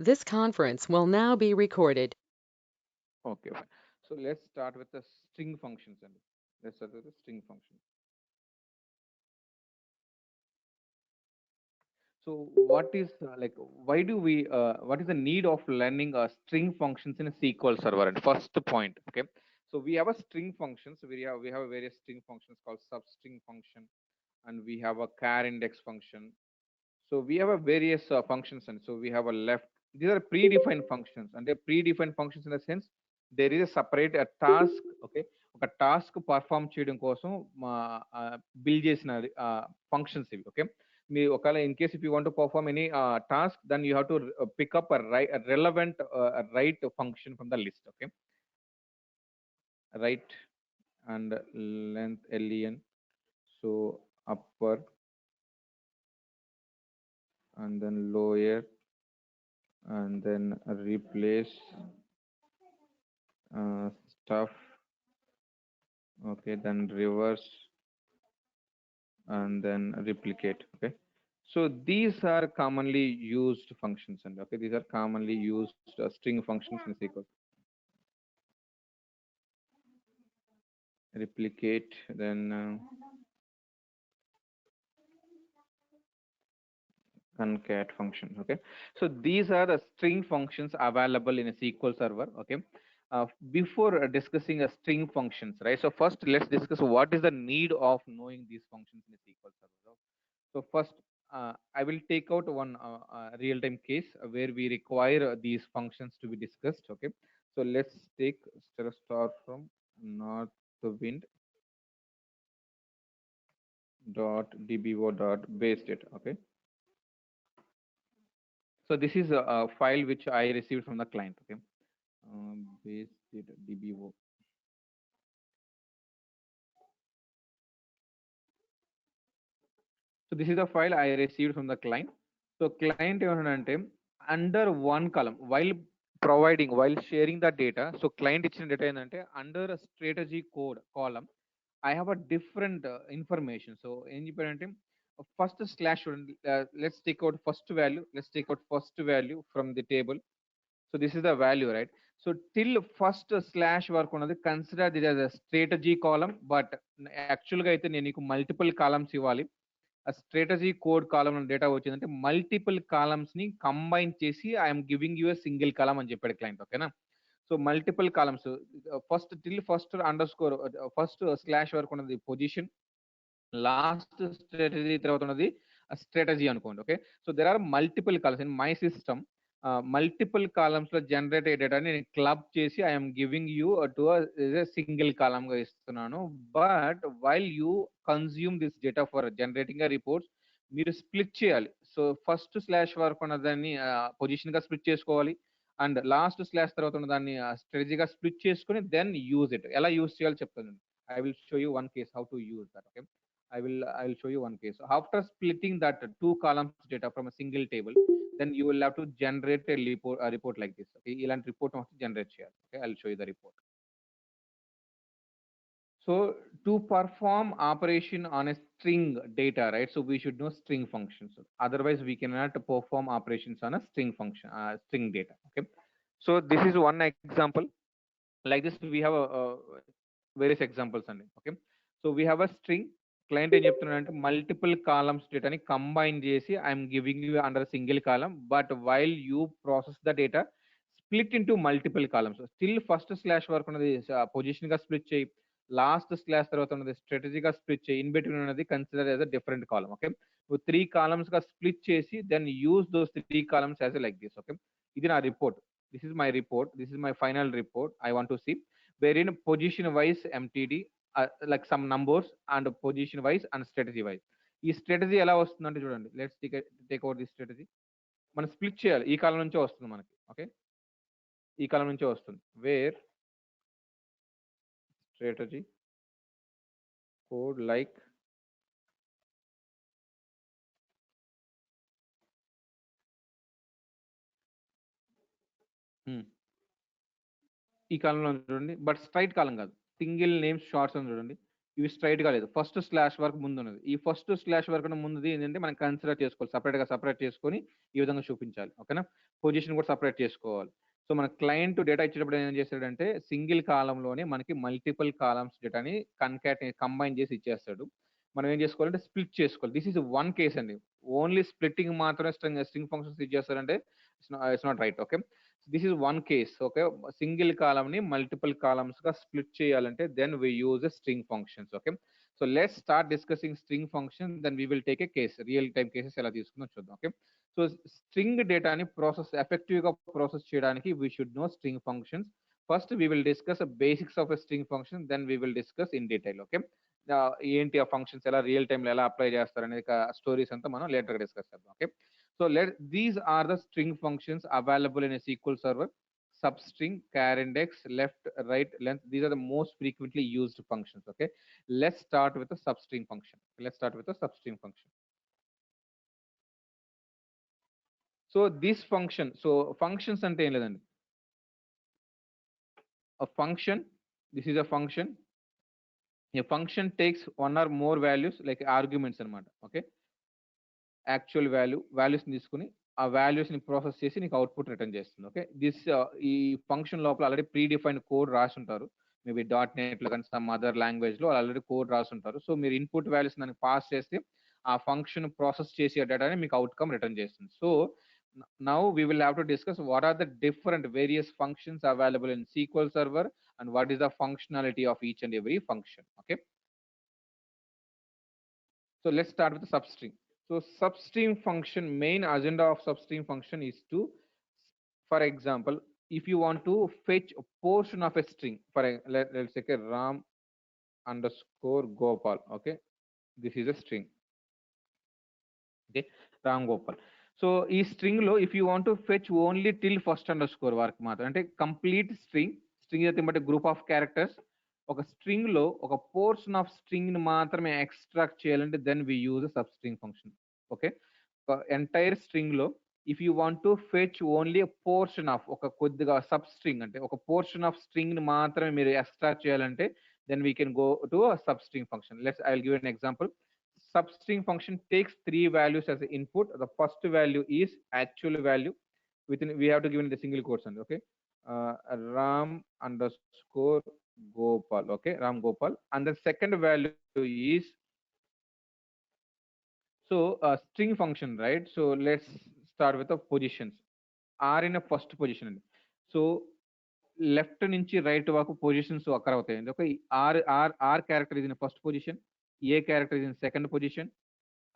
This conference will now be recorded. Okay, fine. So let's start with the string functions. And let's start with the string functions. So what is why do we what is the need of learning string functions in a SQL server? And first point, okay. So we have a string functions. We have various string functions called substring function, and we have a char index function. So we have a various functions, and so we have a left. These are predefined functions, and they're predefined functions in the sense there is a separate a task. Okay, ఒక task perform చేయడం కోసం build చేసిన functions ఇవి. Okay, మీ ఒకవేళ in case if you want to perform any task then you have to pick up relevant right function from the list. Okay, right and length len, so upper and then lower and then replace stuff. Okay, then reverse and then replicate. Okay, so these are commonly used functions, and okay, these are commonly used string functions in SQL. Replicate, then concat function. Okay, so these are the string functions available in a SQL server. Okay, before discussing a string functions, right? So first let's discuss what is the need of knowing these functions in a SQL server. So first, I will take out one real-time case where we require these functions to be discussed. Okay, so let's take start from north wind dot dbo dot base data. Okay, so this is a file which I received from the client. Okay, base data dbo. So this is the file I received from the client. So client ఏమన్నాడంటే under one column while sharing the data. So client ఇచ్చిన data ఏంటంటే under a strategy code column I have a different information. So ఏం చెప్పాడంటే first slash చూడండి, let's take out first value from the table. So this is the value, right? So till first slash వరకు ఉన్నది consider this as a strategy column, but యాక్చువల్గా అయితే నేను నీకు multiple columns ఇవ్వాలి. ఆ స్ట్రాటజీ కోడ్ కాలమ్ డేటా వచ్చిందంటే multiple columns ని కంబైన్ చేసి I'm giving you single column అని చెప్పాడు క్లయింట్. ఓకేనా, so multiple columns first underscore first slash వరకు ఉన్నది పొజిషన్, లాస్ట్ స్ట్రాటజీ తర్వాత ఉన్నది స్ట్రాటజీ అనుకోండి. Okay, so there are multiple columns in my system. Multiple columns లో జనరేట్ అయ్యే డేటాని నేను క్లబ్ చేసి I'm giving you to single column గా ఇస్తున్నాను. But while you consume this data for generating reports మీరు స్ప్లిట్ చేయాలి. సో ఫస్ట్ స్లాష్ వరకు ఉన్న దాన్ని పొజిషన్ గా స్ప్లిట్ చేసుకోవాలి, అండ్ లాస్ట్ స్లాష్ తర్వాత ఉన్న దాన్ని స్ట్రాటజీగా స్ప్లిట్ చేసుకుని దెన్ యూజ్ ఇట్. ఎలా యూజ్ చేయాలో చెప్తాను. I will show you one case how to use that. Okay, I will show you one case. After splitting that two columns data from a single table, then you will have to generate a report like this. Okay, ilant report must generate here. Okay, I'll show you the report. So to perform operation on a string data, right? So we should know string functions. Otherwise, we cannot perform operations on a string function, string data. Okay. So this is one example. Like this, we have various examples on it. Okay. So we have a string. Client ఏం చెప్తున్నాడంటే multiple columns డేటాని combine చేసి I'm giving you under single column, but while you process the data split into multiple columns. Still first slash వరకు ఉన్నది position గా split చేయి, last slash తర్వాత ఉన్నది స్ట్రాటజీగా స్ప్లిట్ చేయి, ఇన్ బిట్వీన్ ఉన్నది consider as a different column. Okay, నువ్వు త్రీ కాలమ్స్ గా స్ప్లిట్ చేసి then use those three columns as like this. Okay, ఇది నా report. This is my report. This is my final report. I want to see wherein position wise MTD, like some numbers and position wise and strategy wise. ఈ strategy ఎలా వస్తుందంటే చూడండి, let's take out the strategy. మనం split చేయాలి, ఈ కాలం నుంచే వస్తుంది మనకి. ఓకే, ఈ కాలం నుంచే వస్తుంది. వేర్ స్ట్రాటజీ కోడ్ లైక్ ఈ కాలంలో చూడండి, బట్ స్ట్రైట్ కాలం కాదు, సింగిల్ నేమ్ షార్ట్స్ అని చూడండి. ఇవి స్ట్రైట్ గా లేదు, ఫస్ట్ స్లాష్ వరకు ముందు ఉన్నది. ఈ ఫస్ట్ స్లాష్ వరకు ముందుది ఏంటంటే మనం కన్సిడర్ చేసుకోవాలి, సపరేట్ చేసుకొని ఈ విధంగా చూపించాలి. ఓకేనా, పొజిషన్ కూడా సపరేట్ చేసుకోవాలి. సో మన క్లయింట్ డేటా ఇచ్చేటప్పుడు ఏం చేస్తాడంటే సింగిల్ కాలంలోనే మనకి మల్టిపుల్ కాలమ్స్ డేటాని కంబైన్ చేసి ఇచ్చేస్తాడు. మనం ఏం చేసుకోవాలంటే స్ప్లిట్ చేసుకోవాలి. దిస్ ఈజ్ వన్ కేస్ అండి. ఓన్లీ స్ప్లిట్టింగ్ మాత్రమే స్ట్రింగ్ ఫంక్షన్స్ ఇచ్చేస్తారంటే it's not right. Okay, this is one case. Okay, single column ని మల్టిపుల్ కాలమ్స్ గా స్ప్లిట్ చేయాలంటే then we use string functions. Okay, so let's start discussing string function, then we will take a case, real time cases ఎలా తీసుకుందో చూద్దాం. Okay, so string డేటాని effective గా process చేయడానికి we should know string functions. First we will discuss basics of a string function, then we will discuss in detail. Okay, ఏంటి ఆ functions ఎలా real time లో ఎలా అప్లై చేస్తారు అనేది స్టోరీస్ అంతా మనం లేటర్ గా డిస్కస్ చేద్దాం. Okay, so these are the string functions available in SQL server. Substring, char index, left, right, length, these are the most frequently used functions. Okay, let's start with the substring function. So this function, so functions ante em ledandi, a function, this is a function. A function takes one or more values like arguments anamata. Okay, actual values తీసుకుని ఆ values ని process చేసి నీకు output return చేస్తుంది. Okay, ఈ function లోపల already pre defined code రాసి ఉంటారు. మేబీ .NET లో కానీ సమ్ అదర్ లాంగ్వేజ్ లో ఆల్రెడీ కోడ్ రాసి ఉంటారు. సో మీరు ఇన్పుట్ వాల్యూస్ దానికి పాస్ చేస్తే ఆ ఫంక్షన్ ప్రాసెస్ చేసే డేటాని మీకు అవుట్కమ్ రిటర్న్ చేస్తుంది. So now we will have to discuss what are the different various functions available in SQL server and what is the functionality of each and every function. Okay, so let's start with the substring. So substring function, main agenda of substring function is to, for example, if you want to fetch a portion of a string, let's take a Ram underscore Gopal. Okay, this is a string. Okay, Ram Gopal. So ఈ string లో if you want to fetch only till first underscore వరకు మాత్రం, అంటే complete string అయితే బట్టి group of characters, ఒక string లో ఒక పోర్షన్ ఆఫ్ స్ట్రింగ్ ని మాత్రమే ఎక్స్ట్రాక్ట్ చేయాలంటే then we use substring function. Okay, entire string లో if you want to fetch only portion of, ఒక కొద్దిగా సబ్ స్ట్రింగ్ అంటే ఒక పోర్షన్ ఆఫ్ స్ట్రింగ్ ని మాత్రమే మీరు ఎక్స్ట్రాక్ట్ చేయాలంటే then we can go to substring function. I will give an example. Substring function takes three values as input. The first value is actual value. Within we have to give in the single quotes. Okay, Ram underscore Gopal. Okay, Ram Gopal. And the second value is, so string function, right? So let's start with the positions. R in a first position. So left నుంచి right వరకు positions అక్కడ అవుతాయండి. Okay, R character is in first position, A character is in second position,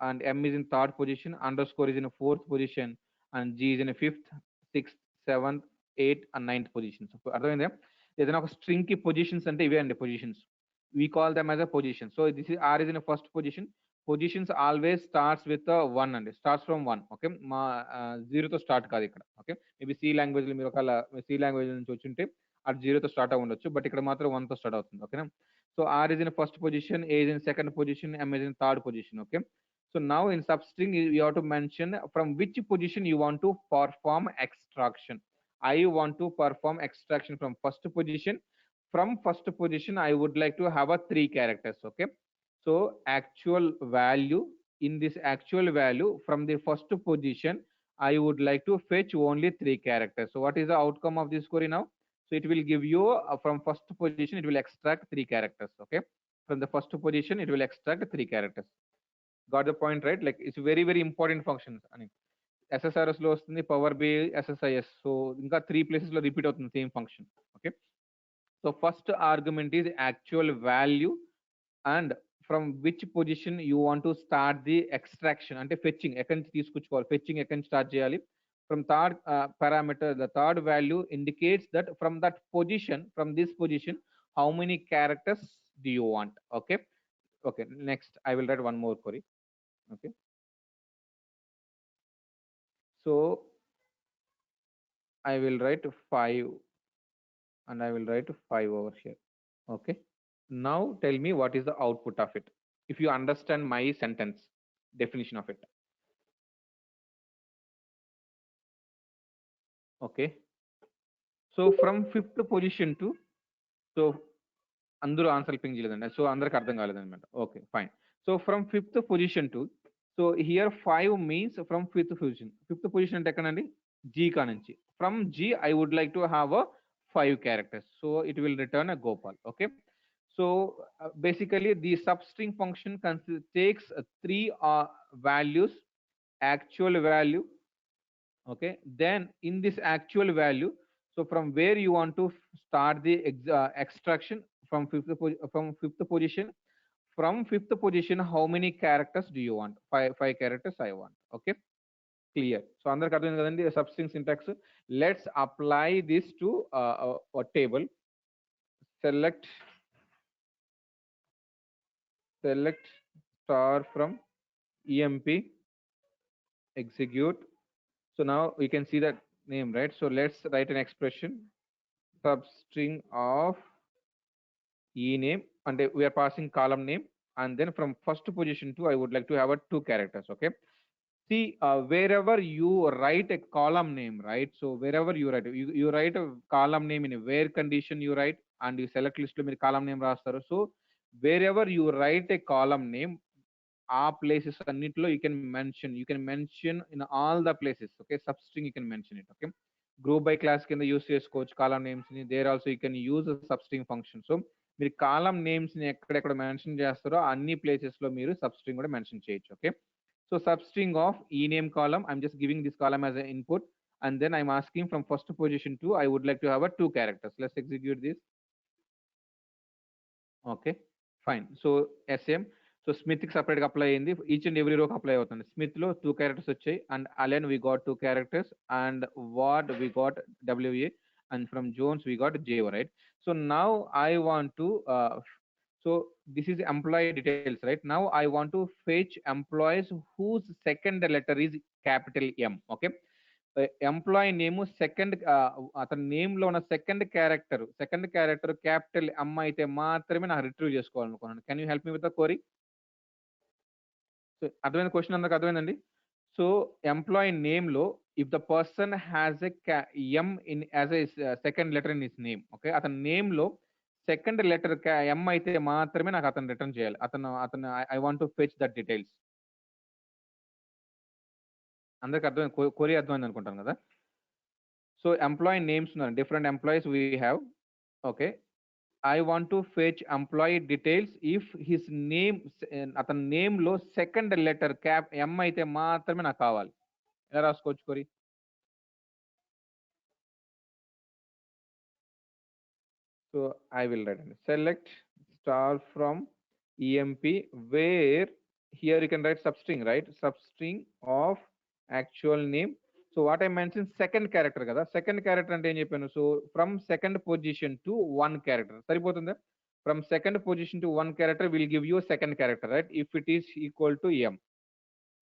and M is in third position, underscore is in a fourth position, and G is in a fifth, sixth, seventh, eighth, and ninth position. So అర్థమైందా? ఏదైనా ఒక string కి positions అంటే ఇవే అండి positions. We call them as a position. So this is R is in a first position. Positions always starts with a 1 అండి, starts from 1. Okay, మా 0 తో స్టార్ట్ కాదు ఇక్కడ. ఓకే, మేబీ సి లాంగ్వేజ్ లో మీరు ఒకవేళ సి లాంగ్వేజ్ నుంచి వచ్చుంటే అది 0 తో స్టార్ట్ అవ్వ ఉండొచ్చు, బట్ ఇక్కడ మాత్రం 1 తో స్టార్ట్ అవుతుంది. ఓకేనా, so R is in a first position, A is in second position, M is in third position. Okay, so now in substring you have to mention from which position you want to perform extraction. I want to perform extraction from first position. From first position I would like to have a three characters. Okay, so actual value, in this actual value from the first position I would like to fetch only three characters. So what is the outcome of this query now? So it will give you from first position it will extract three characters. Okay, from the first position it will extract three characters. Got the point, right? Like it's very very important functions అని SSRS లో వస్తుంది, power B SSIS. So ఇంకా three places లో repeat అవుతుంది same function. Okay, so first argument is actual value and from which position you want to start the extraction, అంటే fetching ఎక్కడి నుంచి తీసుకొచ్చుకోవాలి, fetching ఎక్కడి నుంచి స్టార్ట్ చేయాలి. From third parameter, the third value indicates that from that position, from this position how many characters do you want. Okay, okay, next I will write one more query. Okay, so I will write 5 and I will write 5 over here. Okay, now tell me what is the output of it if you understand my sentence definition of it. Okay, so from fifth position to, so అందరూ answer ping చేయలేదండి, so అందరికి అర్థం కాలేదన్నమాట. Okay fine. So from fifth position to, so here 5 means from fifth position. Fifth position అంటే ఎక్కడండి? G కా నుంచి. From G I would like to have a 5 characters, so it will return a Gopal. Okay. So basically the substring function takes 3 values, actual value. Okay, then in this actual value, so from where you want to start the extraction, from from fifth position. From fifth position, how many characters do you want? Five characters I want. Okay, clear. So అందరికి అర్థమైంది కదండి substring syntax. Let's apply this to a table. Select star from emp, execute. So now we can see that name, right? So let's write an expression, substring of ename, and we are passing column name, and then from first position to I would like to have a 2 characters. Okay. See, wherever you write a column name, right? So wherever you write a column name in a where condition you write, and you select list lo meer column name rastaru. So wherever you write a column name, ఆ places అన్నిటిలో you can mention in all the places. Okay, substring you can mention it. Okay, group by clause కింద use చేసుకోవచ్చు column names ని. There also you can use substring function. So మీరు column names ని ఎక్కడెక్కడ mention చేస్తారో అన్ని places లో మీరు సబ్స్ట్రింగ్ కూడా మెన్షన్ చేయొచ్చు. ఓకే, సో సబ్స్ట్రింగ్ ఆఫ్ ఈ name column, I'm just giving this column as a input, and then I'm asking from first position to I would like to have a 2 characters. Let's execute this. Okay, fine. So sm, so Smith కి separate గా apply అయింది, each and every రోకి apply అవుతుంది. Smith లో 2 characters వచ్చాయి, and Allen we got 2 characters, and Ward we got WA, and from Jones we got JO, right? So now I want to so this is employee details, right? Now I want to fetch employees whose second letter is capital M. Okay, employee name second, అతని name లో ఉన్న second character capital M అయితే మాత్రమే నాకు retrieve చేసుకోవాలనుకున్నాను. Can you help me with the query? So అర్థమైన question అందరికి అర్థమైందండి. సో ఎంప్లాయీ నేమ్ లో if the person has a M in as a second letter in his name, okay, అతని name లో సెకండ్ లెటర్ ఎం అయితే మాత్రమే నాకు అతను రిటర్న్ చేయాలి. అతను I want to fetch that details. అందరికి అర్థమైంది, క్వరీ అర్థమైంది అనుకుంటాను కదా. సో ఎంప్లాయీ నేమ్స్ ఉన్నారు, different employees we have. Okay, I want to fetch employee details if his name, అతని నేమ్ లో సెకండ్ లెటర్ క్యాప్ ఎం అయితే మాత్రమే నాకు కావాలి. ఎలా రాసుకోవచ్చు కొరి? సో ఐ విల్ రైట్ అండి, select star from EMP, where here you can write substring, right? Substring of actual name. So what I mention second character కదా, సెకండ్ క్యారెక్టర్ అంటే ఏం చెప్పాను? So from second position to 1 character సరిపోతుందా? From second position to 1 character will give you second character, right? If it is equal to M,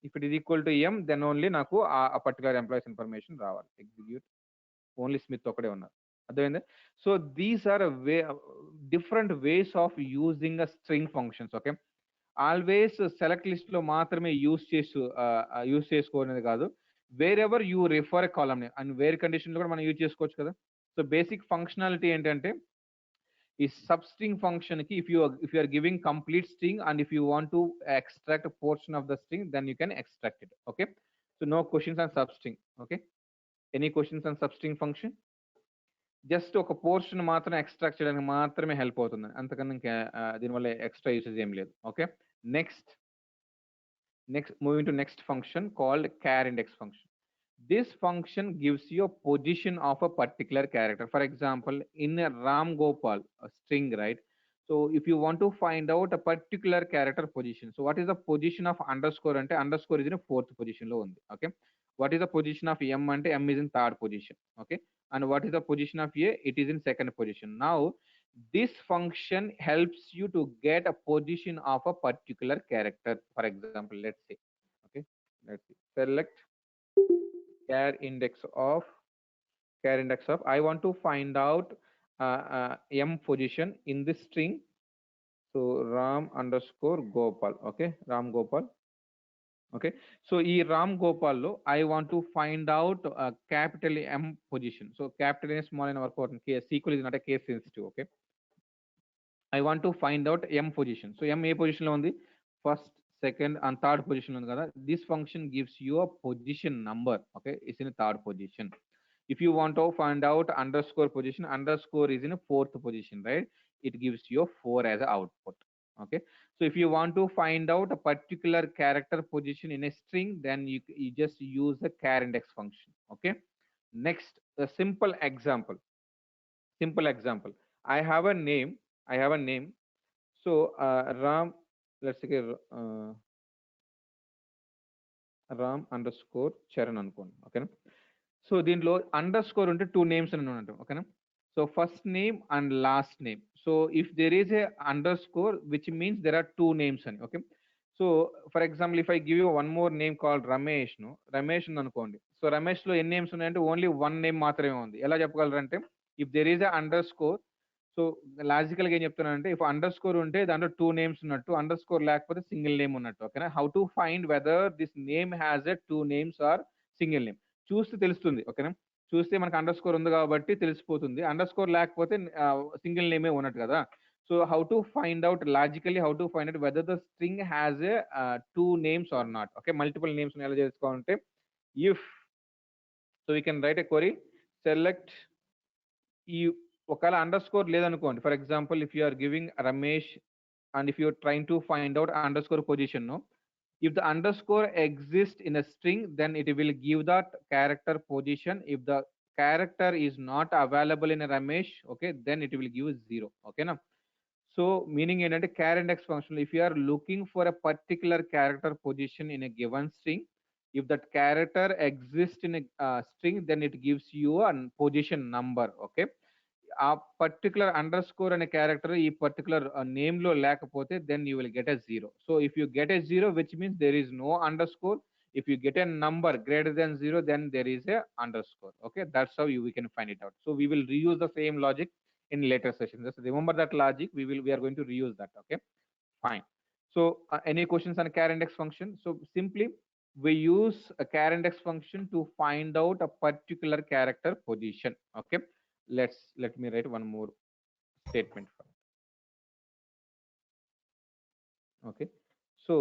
if it is equal to M, then only నాకు ఆ particular employees information రావాలి. Execute, only Smith ఒకడే ఉన్నారు. అర్థమైందా? So these are different ways of using a string functions. Okay, always select list లో మాత్రమే use చేసుకోనేది కాదు, wherever you refer column name and where condition లో కూడా మనం యూజ్ చేసుకోవచ్చు కదా. సో బేసిక్ ఫంక్షనాలిటీ ఏంటంటే ఈ సబ్స్ట్రింగ్ ఫంక్షన్ కి if you are giving complete string and if you want to extract a portion of the string, then you can extract it. Okay, so no questions on substring. Okay, any questions on substring function? Just ఒక portion మాత్రం extract చేయడానికి మాత్రమే help అవుతుంది, అంతకన్నా ఇంకా దీనివల్ల extra usage ఏం లేదు. Okay, next moving to next function called char index function. This function gives you a position of a particular character. For example, in a Ram Gopal a string, right? So if you want to find out a particular character position, so what is the position of underscore ante underscore is in a fourth position lo undi. Okay, what is the position of m ante m is in third position. Okay, and what is the position of a, it is in second position. Now this function helps you to get a position of a particular character. For example, let's say, okay, let's see, select char index of I want to find out m position in this string. So ram underscore gopal. Okay, ram gopal. Okay, so ఈ రామ్ గోపాల్ లో I want to find out capital M position. So capital small అయిన work అవుతుంది, sequel is not a case sensitive. Okay, I want to find out m position. So m A position లో ఉంది, first second and third position ఉంది కదా. This function gives you a position number. Okay, it's in third position. If you want to find out underscore position, underscore is in a fourth position, right? It gives you 4 as a output. Okay, so if you want to find out a particular character position in a string, then you just use the char index function. Okay, next, a simple example. I have a name. I have a name. So Ram, let's say Ram underscore Charan అనుకోండి. ఓకేనా. So దీంట్లో underscore ఉంటే two names అని ఉంటాం. ఓకేనా. So first name and last name. So if there is a underscore which means there are two names అని. Okay. So for example if I give you one more name called Ramesh ను, రమేష్ ఉంది అనుకోండి. So Ramesh లో ఎన్ని names ఉన్నాయంటే only one name మాత్రమే ఉంది. ఎలా చెప్పగలరంటే if there is a underscore, so logical గా ఏం చెప్తున్నానంటే ఇఫ్ అండర్ స్కోర్ ఉంటే దాంట్లో టూ నేమ్స్ ఉన్నట్టు, అండర్ స్కోర్ లేకపోతే సింగిల్ నేమ్ ఉన్నట్టు. ఓకేనా. How to find whether this name has a two names or single name చూస్తే తెలుస్తుంది. ఓకేనా. చూస్తే మనకు అండర్ స్కోర్ ఉంది కాబట్టి తెలిసిపోతుంది. అండర్ స్కోర్ లేకపోతే సింగిల్ నేమే ఉన్నట్టు కదా. So how to find out logically, how to find out whether the string has a two names or not. Okay, multiple names ఎలా చేసుకోవాలంటే if, so we can write a query select ఈ, ఒకవేళ underscore లేదనుకోండి. For example if you are giving Ramesh and if you're trying to find out underscore position no, if the underscore exists in a string, then it will give that character position. If the character is not available in a Ramesh, okay, then it will give 0. Okay na. So meaning ఏంటంటే char index function, if you are looking for a particular character position in a given string, if that character exists in a string, then it gives you a position number. Okay, ఆ particular underscore అనే character ఈ particular name లో లేకపోతే then you will get a zero. So if you get a zero which means there is no underscore. If you get a number greater then zero then there is a underscore. Okay, that's how you we can find it out. So we will reuse the same logic in later sessions. Just remember that logic. We are going to reuse that. Okay, fine. So any questions on char index function? So simply we use a char index function to find out a particular character position. Okay, let me write one more statement for it. Okay, so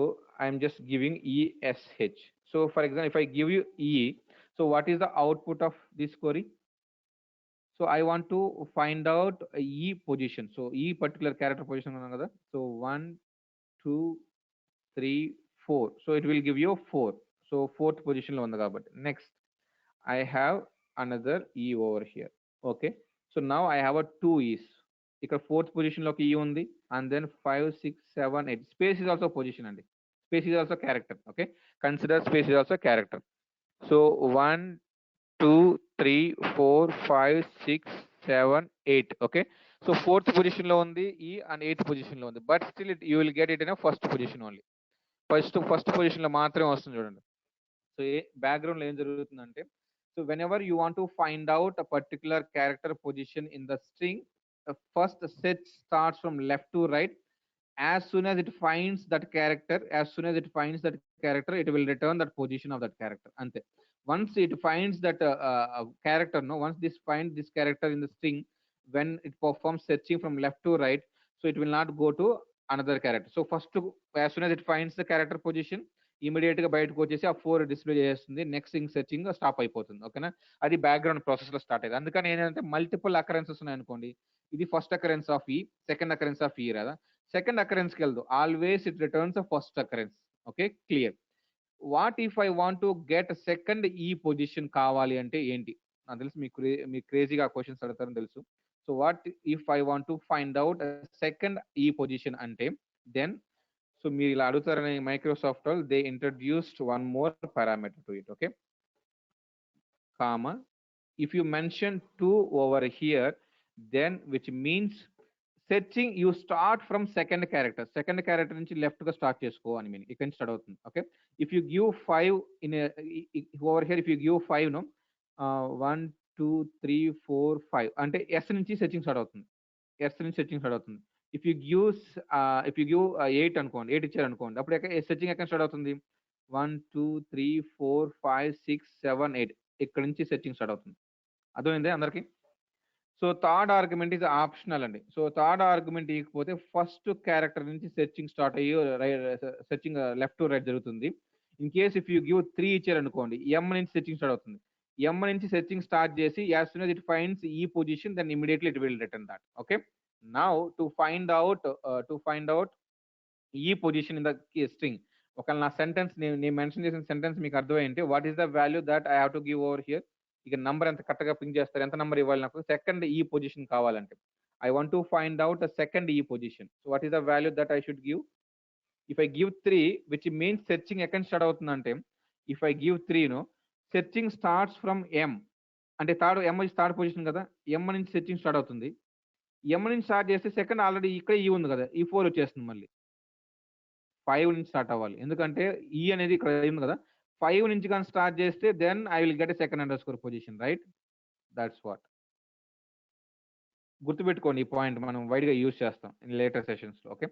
I'm just giving ESH. So for example, if I give you E, so what is the output of this query? So I want to find out a E position. So E particular character position another. So 1 2 3 4, so it will give you 4. So fourth position lo undi kabatti. Next I have another E over here. Okay, so now I have a two E's. ఇక్కడ fourth position లోకి E ఉంది, and then 5 6 7 8. Space is also position అండి. Space is also character. Okay, consider space is also character. So 1 2 3 4 5 6 7 8. Okay, so fourth position లో ఉంది E, and eighth position లో ఉంది. But still you will get it in first position only. First position లో మాత్రమే వస్తుంది చూడండి. So background లో ఏం జరుగుతుందంటే, so whenever you want to find out a particular character position in the string, first set starts from left to right. As soon as it finds that character, it will return that position of that character. Ante. Once it finds that character, no, once this finds this character in the string, when it performs searching from left to right, so it will not go to another character. So first, as soon as it finds the character position, immediate గా బయటకు వచ్చేసి ఆ 4 display చేస్తుంది. Next thing searching stop అయిపోతుంది. ఓకేనా, అది background process లో start అయ్యింది. అందుకని ఏంటంటే మల్టిపుల్ అకరెన్సెస్ ఉన్నాయి అనుకోండి, ఇది first occurrence of E, second occurrence of E కదా, సెకండ్ అకరెన్స్ కి వెళ్దు, always it returns first occurrence. Okay, clear. What if I want to get second E position కావాలి అంటే ఏంటి? నాకు తెలుసు మీకు క్రేజీగా క్వశ్చన్స్ అడుగుతారని తెలుసు. So what if I want to find out second E position అంటే, దెన్ సో మీరు ఇలా అడుగుతారని మైక్రోసాఫ్ట్ వాళ్ళు they introduced one more parameter to it. Okay, comma if you mention 2 over here, then which means searching you start from second character నుంచి left గా start చేసుకో అని mean ఇక్కడ నుంచి స్టార్ట్ అవుతుంది. Okay, if you give 5 in over here, if you give 5 no 1 2 3 4 5 అంటే S నుంచి searching start అవుతుంది. ఇఫ్ యూ గివ్ 8 అనుకోండి, 8 ఇచ్చారు అనుకోండి, అప్పుడు సెర్చింగ్ ఎక్కడ స్టార్ట్ అవుతుంది? 1 2 3 4 5 6 7 8 ఇక్కడ నుంచి సెర్చింగ్ స్టార్ట్ అవుతుంది. అర్థమైందే అందరికి? So third argument is optional అండి. సో థర్డ్ ఆర్గ్యుమెంట్ ఇవ్వకపోతే ఫస్ట్ క్యారెక్టర్ నుంచి సెర్చింగ్ స్టార్ట్ అయ్యి సెర్చింగ్ లెఫ్ట్ టు రైట్ జరుగుతుంది. In case if you give 3 ఇచ్చారనుకోండి, ఎం నుంచి సెర్చింగ్ స్టార్ట్ అవుతుంది. ఎం నుంచి సెర్చింగ్ స్టార్ట్ చేసి as soon as it finds ఈ position then immediately it will return that. Okay, now to find out ఈ position in the string. ఒకవేళ నా sentence నేను మెన్షన్ చేసిన సెంటెన్స్ మీకు అర్థమైంటే what is the value that I have to give over here. ఇక number ఎంత కరెక్ట్గా పింక్ చేస్తారు, ఎంత నంబర్ ఇవ్వాలి నాకు సెకండ్ ఈ పొజిషన్ కావాలంటే. I want to find out second E position. So what is the value that I should give. If I give 3 which means searching ఎక్కడ start అవుతుందంటే, if I give 3 no searching starts from M. అంటే third position కదా, ఎం నుంచి searching start అవుతుంది. M నుంచి start చేస్తే second already ఇక్కడ ఈ ఉంది కదా, ఈ 4 వచ్చేస్తుంది. మళ్ళీ 5 నుంచి స్టార్ట్ అవ్వాలి, ఎందుకంటే ఈ అనేది ఇక్కడ ఉంది కదా. 5 నుంచి కానీ స్టార్ట్ చేస్తే then I will get a second underscore position, right? That's what. గుర్తుపెట్టుకోండి, ఈ పాయింట్ మనం వైడ్ గా యూజ్ చేస్తాం ఇన్ లేటర్ సెషన్స్ లో. Okay,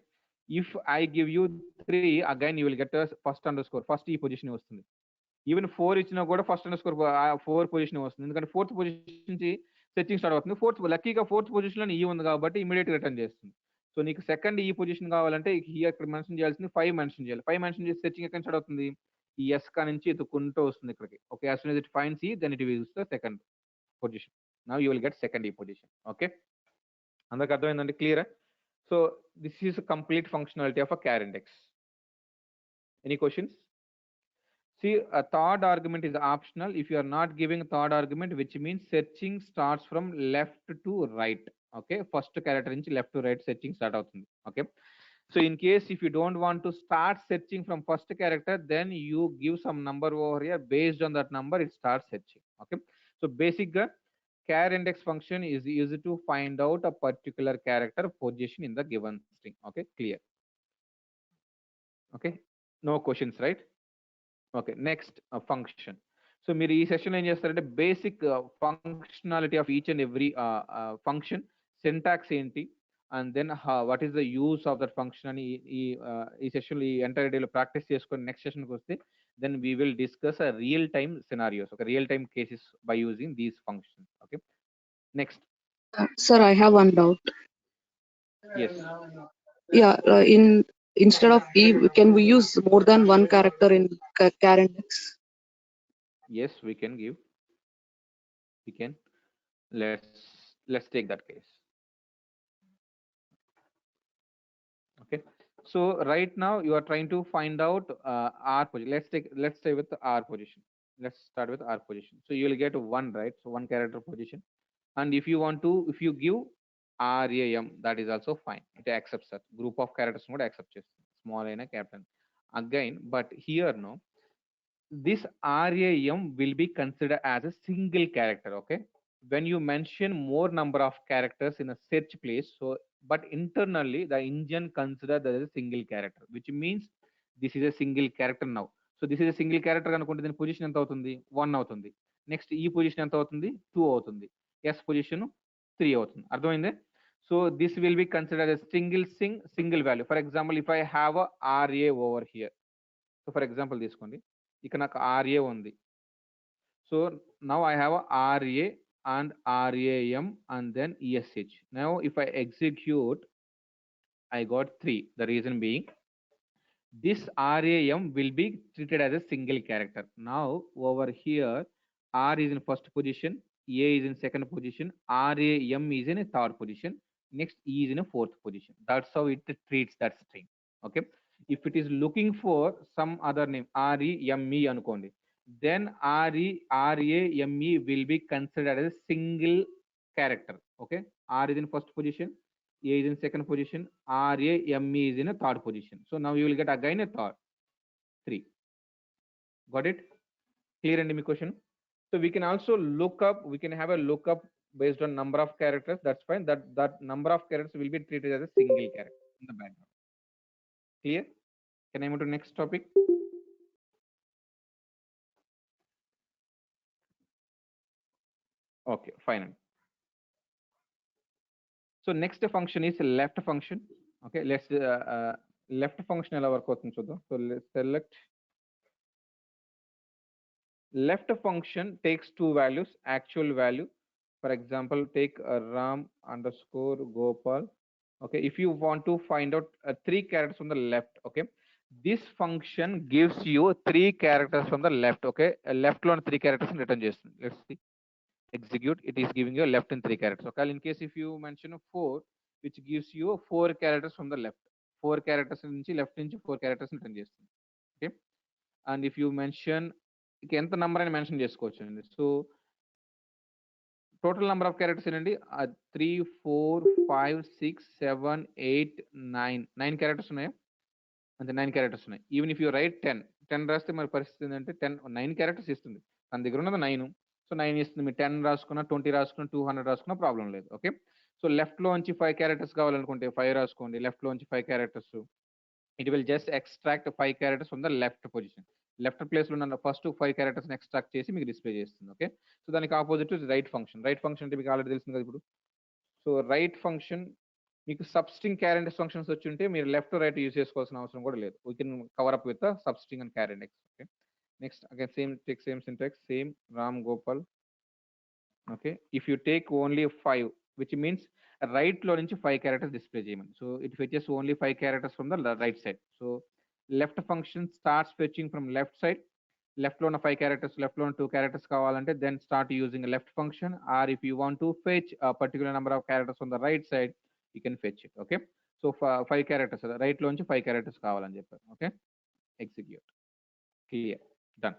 if I give you 3 again you will get first underscore, first ఈ position వస్తుంది. Even 4 ఇచ్చినా కూడా ఫస్ట్ అండర్ స్కోర్ 4 పొజిషన్ వస్తుంది, ఎందుకంటే ఫోర్త్ పొజిషన్ నుంచి సెర్చింగ్ స్టార్ట్ అవుతుంది. లక్కీగా ఫోర్త్ పొజిషన్ లో ఈ ఉంది కాబట్టి ఇమీడియట్ రిటర్న్ చేస్తుంది. సో నీకు సెకండ్ ఈ పొజిషన్ కావాలంటే ఇక్కడ మెన్షన్ చేయాల్సింది 5 మెన్షన్ చేయాలి. 5 మెన్షన్ చేసి సెర్చింగ్ ఎక్కడ స్టార్ట్ అవుతుంది, ఈ ఎస్ కా నుంచి ఎత్తుకుంటూ వస్తుంది ఇక్కడికి. Okay, as soon as it finds E then it will use the second position. Now you will get second E position. Okay, అందరికి అర్థమైందండి, clear? So this is complete functionality of a char index. Any questions? See, a third argument is optional if you are not giving a third argument, which means searching starts from left to right. Okay, first character నుంచి left to right searching start అవుతుంది. Okay, so in case if you don't want to start searching from first character, then you give some number over here. Based on that number, it starts searching. Okay, so basic char index function is used to find out a particular character position in the given string. Okay, clear? Okay, no questions, right? Okay, next function. So మీరు ఈ session ఏం చేస్తారంటే basic functionality of each and every function, syntax ఏంటి, and then what is the use of that function అని ఈ session ఈ entire డేలో practice చేసుకొని నెక్స్ట్ సెషన్కి వస్తే then we will discuss real time scenarios, ఒక real time cases by using these functions. Okay, next. Sir, I have one doubt. Yes. Yeah, instead of E, can we use more than one character in char index? Yes, we can give. We can. Let's take that case. Okay. So right now you are trying to find out R position. Let's stay with R position. Let's start with R position. So you will get one, right? So one character position. And if you give RAM, that is also fine. It accepts that. Group of characters not accepts small n captain. Again, but here no. This RAM will be considered as a single character. Okay, when you mention more number of characters in a search place, so but internally the engine consider that as a single character, which means this is a single character now. So this is a single character అనుకుంటే దీని position ఎంత అవుతుంది, 1 అవుతుంది. Next ఈ position ఎంత అవుతుంది, 2 అవుతుంది. Yes position 3 అవుతుంది. అర్థమైంది? So this will be consider as single value. For example if I have RA over here. So for example తీసుకోండి, ఇక్కడ నాకు RA ఉంది. So now I have RA and RAM and then ESH. Now if I execute, I got 3. The reason being this RAM will be treated as a single character. Now over here R is in first position, A is in second position, RAM is in a third position, next E is in a fourth position. That's how it treats that string. Okay, if it is looking for some other name REME అనుకోండి, then RAME will be considered as a single character. Okay, R is in first position, A is in second position, RAME is in a third position. So now you will get again a third 3. Got it? Clear and my question? So we can also we can have a lookup based on number of characters. That's fine. That number of characters will be treated as a single character in the background. Clear? Can I move to next topic? Okay, fine. So next function is left function. Okay, let's left function ఎలా work అవుతుంది చూద్దాం. So let's select left function takes two values, actual value For example, take Ram underscore Gopal. Okay, if you want to find out three characters from the left, okay, this function gives you three characters from the left. Okay, left లో three characters return చేస్తుంది. Let's see, execute. It is giving you left in three characters. Okay, in case if you mention a four, which gives you four characters from the left, four characters నుంచి left నుంచి four characters return చేస్తుంది. Okay, and if you mention ఎంత number అని mention చేసుకోవచ్చు అండి. So total number of characters ఏంటండి 3 4 5 6 7 8 9 9 characters ఉన్నాయి. అంతే 9 క్యారెక్టర్స్ ఉన్నాయి. ఈవెన్ ఇఫ్ యూ రైట్ 10 రాస్తే మరి పరిస్థితి ఏంటంటే 9 క్యారెక్టర్స్ ఇస్తుంది. తన దగ్గర ఉన్నది 9. సో 9 ఇస్తుంది. మీరు 10 రాసుకున్నా 20 రాసుకున్నా 200 రాసుకున్నా ప్రాబ్లం లేదు. ఓకే, సో లెఫ్ట్ లో నుంచి 5 క్యారెక్టర్స్ కావాలనుకుంటే 5 రాసుకోండి. లెఫ్ట్ లో నుంచి 5 characters. It will just extract 5 characters from the left position. Left place లో ఉన్న ఫస్ట్ 5 క్యారెక్టర్స్ ఎక్స్ట్రాక్ట్ చేసి మీకు డిస్ప్లే చేస్తుంది. ఓకే, సో దానికి opposite right function. Right function అంటే మీకు ఆల్రెడీ తెలిసింది కదా ఇప్పుడు. సో రైట్ ఫంక్షన్ మీకు సబ్స్ట్రింగ్ క్యారెండెక్స్ ఫంక్షన్స్ వచ్చి ఉంటే మీరు లెఫ్ట్ రైట్ యూజ్ చేసుకోవాల్సిన అవసరం కూడా లేదు. We can cover up with substring and char index. Okay, next again same take same syntax, same Ram Gopal. Okay, if you take only 5, which means right లో నుంచి 5 క్యారెక్టర్స్ డిస్ప్లే చేయమని. So it fetches only 5 characters from the right side. So left function starts fetching from left side. Left లో ఉన్న 5 characters, left లో ఉన్న 2 characters కావాలంటే then start using left function. Or if you want to fetch particular number of characters on the right side, you can fetch it. Okay, so 5 characters right లోంచి 5 characters కావాలని చెప్పారు. Okay, execute. Clear, done.